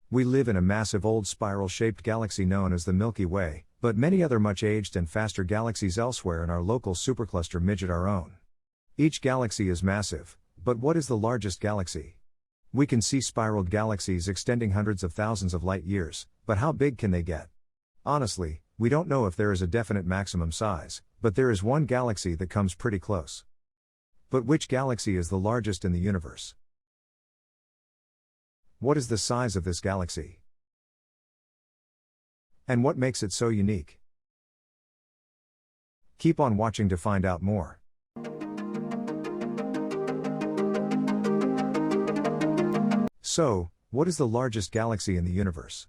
We live in a massive old spiral-shaped galaxy known as the Milky Way, but many other much aged and faster galaxies elsewhere in our local supercluster midget our own. Each galaxy is massive, but what is the largest galaxy? We can see spiraled galaxies extending hundreds of thousands of light years, but how big can they get? Honestly, we don't know if there is a definite maximum size, but there is one galaxy that comes pretty close. But which galaxy is the largest in the universe? What is the size of this galaxy? And what makes it so unique? Keep on watching to find out more. So, what is the largest galaxy in the universe?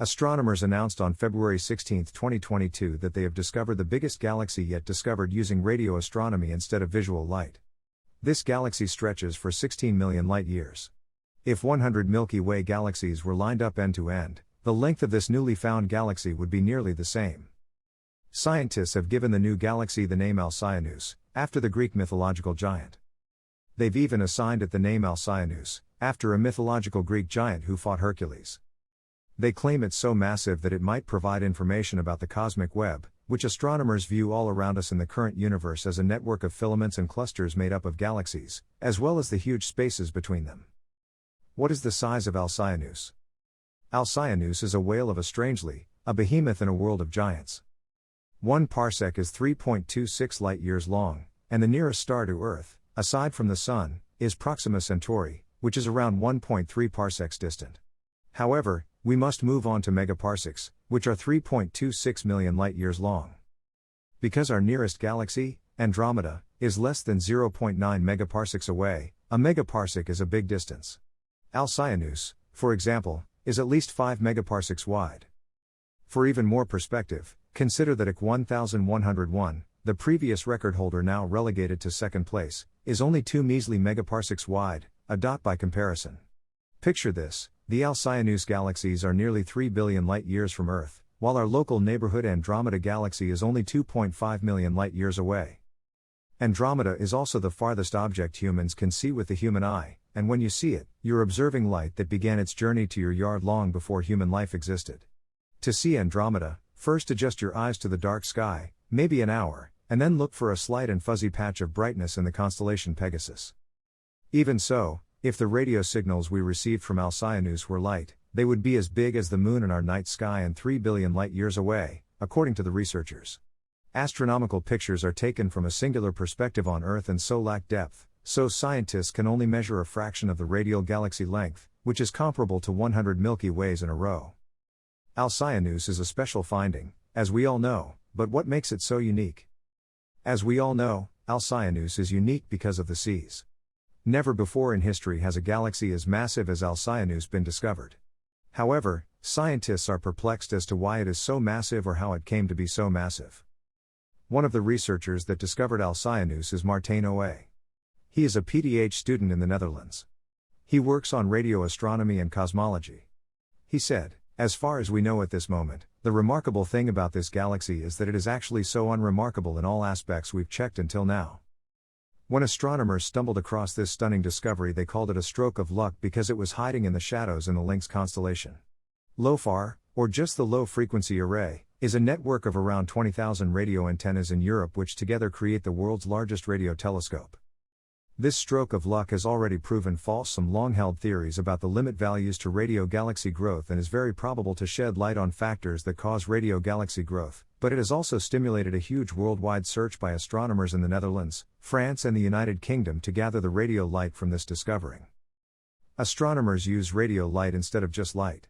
Astronomers announced on February 16, 2022 that they have discovered the biggest galaxy yet discovered using radio astronomy instead of visual light. This galaxy stretches for 16 million light-years. If 100 Milky Way galaxies were lined up end to end, the length of this newly found galaxy would be nearly the same. Scientists have given the new galaxy the name Alcyoneus, after the Greek mythological giant. They've even assigned it the name Alcyoneus, after a mythological Greek giant who fought Hercules. They claim it's so massive that it might provide information about the cosmic web, which astronomers view all around us in the current universe as a network of filaments and clusters made up of galaxies, as well as the huge spaces between them. What is the size of Alcyoneus? Alcyoneus is a whale of a behemoth in a world of giants. 1 parsec is 3.26 light-years long, and the nearest star to Earth, aside from the Sun, is Proxima Centauri, which is around 1.3 parsecs distant. However, we must move on to megaparsecs, which are 3.26 million light-years long. Because our nearest galaxy, Andromeda, is less than 0.9 megaparsecs away, a megaparsec is a big distance. Alcyoneus, for example, is at least 5 megaparsecs wide. For even more perspective, consider that IC 1101, the previous record holder now relegated to second place, is only 2 measly megaparsecs wide, a dot by comparison. Picture this, the Alcyoneus galaxies are nearly 3 billion light-years from Earth, while our local neighborhood Andromeda galaxy is only 2.5 million light-years away. Andromeda is also the farthest object humans can see with the human eye, and when you see it, you're observing light that began its journey to your yard long before human life existed. To see Andromeda, first adjust your eyes to the dark sky, maybe an hour, and then look for a slight and fuzzy patch of brightness in the constellation Pegasus. Even so, if the radio signals we received from Alcyoneus were light, they would be as big as the moon in our night sky and 3 billion light-years away, according to the researchers. Astronomical pictures are taken from a singular perspective on Earth and so lack depth, so scientists can only measure a fraction of the radial galaxy length, which is comparable to 100 Milky Ways in a row. Alcyoneus is a special finding, as we all know, but what makes it so unique? As we all know, Alcyoneus is unique because of the seas. Never before in history has a galaxy as massive as Alcyoneus been discovered. However, scientists are perplexed as to why it is so massive or how it came to be so massive. One of the researchers that discovered Alcyoneus is Martijn Oe. He is a PhD student in the Netherlands. He works on radio astronomy and cosmology. He said, "As far as we know at this moment, the remarkable thing about this galaxy is that it is actually so unremarkable in all aspects we've checked until now." When astronomers stumbled across this stunning discovery, they called it a stroke of luck because it was hiding in the shadows in the Lynx constellation. LOFAR, or just the Low Frequency Array, is a network of around 20,000 radio antennas in Europe which together create the world's largest radio telescope. This stroke of luck has already proven false some long-held theories about the limit values to radio galaxy growth and is very probable to shed light on factors that cause radio galaxy growth, but it has also stimulated a huge worldwide search by astronomers in the Netherlands, France and the United Kingdom to gather the radio light from this discovering. Astronomers use radio light instead of just light.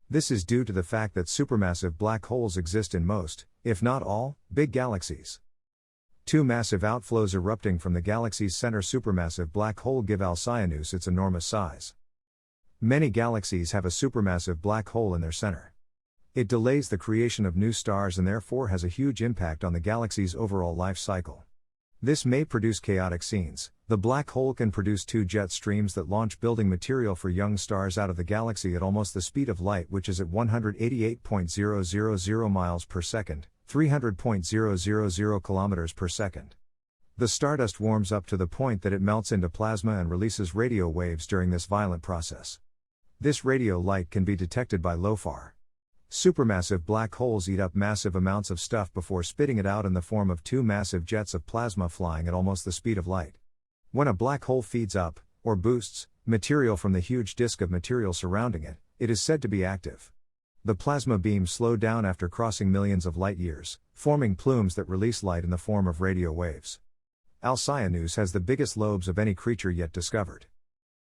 This is due to the fact that supermassive black holes exist in most, if not all, big galaxies. Two massive outflows erupting from the galaxy's center supermassive black hole give Alcyoneus its enormous size. Many galaxies have a supermassive black hole in their center. It delays the creation of new stars and therefore has a huge impact on the galaxy's overall life cycle. This may produce chaotic scenes. The black hole can produce two jet streams that launch building material for young stars out of the galaxy at almost the speed of light, which is at 188.000 miles per second, 300.000 kilometers per second. The stardust warms up to the point that it melts into plasma and releases radio waves during this violent process. This radio light can be detected by LOFAR. Supermassive black holes eat up massive amounts of stuff before spitting it out in the form of two massive jets of plasma flying at almost the speed of light. When a black hole feeds up, or boosts, material from the huge disk of material surrounding it, it is said to be active. The plasma beams slow down after crossing millions of light years, forming plumes that release light in the form of radio waves. Alcyoneus has the biggest lobes of any creature yet discovered.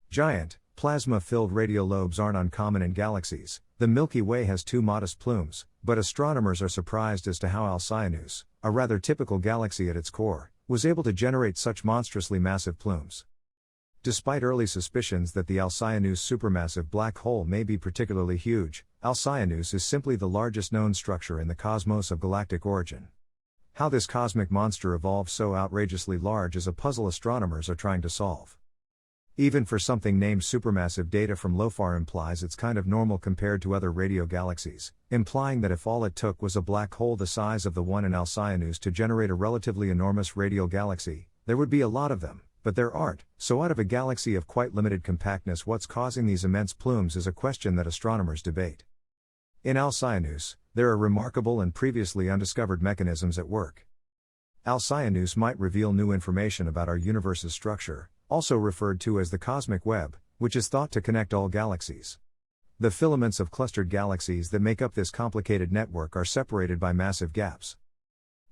Giant, plasma-filled radio lobes aren't uncommon in galaxies. The Milky Way has two modest plumes, but astronomers are surprised as to how Alcyoneus, a rather typical galaxy at its core, was able to generate such monstrously massive plumes. Despite early suspicions that the Alcyoneus supermassive black hole may be particularly huge, Alcyoneus is simply the largest known structure in the cosmos of galactic origin. How this cosmic monster evolved so outrageously large is a puzzle astronomers are trying to solve. Even for something named supermassive, data from LOFAR implies it's kind of normal compared to other radio galaxies, implying that if all it took was a black hole the size of the one in Alcyoneus to generate a relatively enormous radial galaxy, there would be a lot of them, but there aren't. So out of a galaxy of quite limited compactness, what's causing these immense plumes is a question that astronomers debate. In Alcyoneus, there are remarkable and previously undiscovered mechanisms at work. Alcyoneus might reveal new information about our universe's structure, also referred to as the cosmic web, which is thought to connect all galaxies. The filaments of clustered galaxies that make up this complicated network are separated by massive gaps.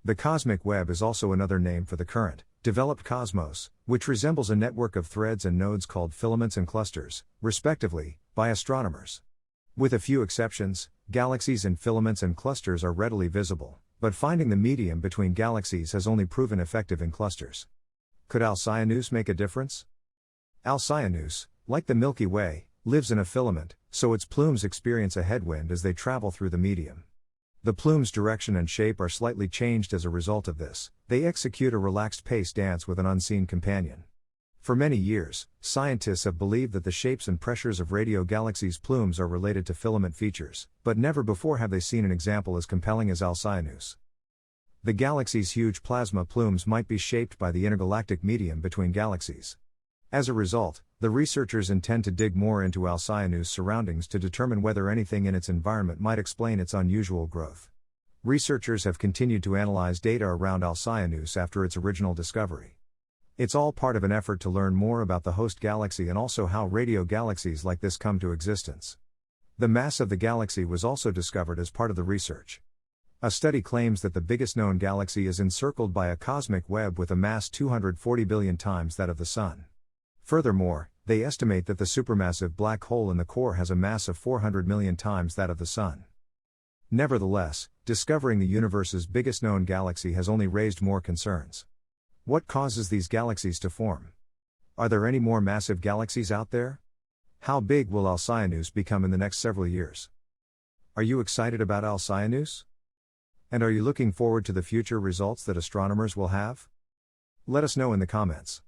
The cosmic web is also another name for the current, developed cosmos, which resembles a network of threads and nodes called filaments and clusters, respectively, by astronomers. With a few exceptions, galaxies in filaments and clusters are readily visible, but finding the medium between galaxies has only proven effective in clusters. Could Alcyoneus make a difference? Alcyoneus, like the Milky Way, lives in a filament, so its plumes experience a headwind as they travel through the medium. The plume's direction and shape are slightly changed as a result of this. They execute a relaxed pace dance with an unseen companion. For many years, scientists have believed that the shapes and pressures of radio galaxies' plumes are related to filament features, but never before have they seen an example as compelling as Alcyoneus. The galaxy's huge plasma plumes might be shaped by the intergalactic medium between galaxies. As a result, the researchers intend to dig more into Alcyoneus' surroundings to determine whether anything in its environment might explain its unusual growth. Researchers have continued to analyze data around Alcyoneus after its original discovery. It's all part of an effort to learn more about the host galaxy and also how radio galaxies like this come to existence. The mass of the galaxy was also discovered as part of the research. A study claims that the biggest known galaxy is encircled by a cosmic web with a mass 240 billion times that of the Sun. Furthermore, they estimate that the supermassive black hole in the core has a mass of 400 million times that of the Sun. Nevertheless, discovering the universe's biggest known galaxy has only raised more concerns. What causes these galaxies to form? Are there any more massive galaxies out there? How big will Alcyoneus become in the next several years? Are you excited about Alcyoneus? And are you looking forward to the future results that astronomers will have? Let us know in the comments.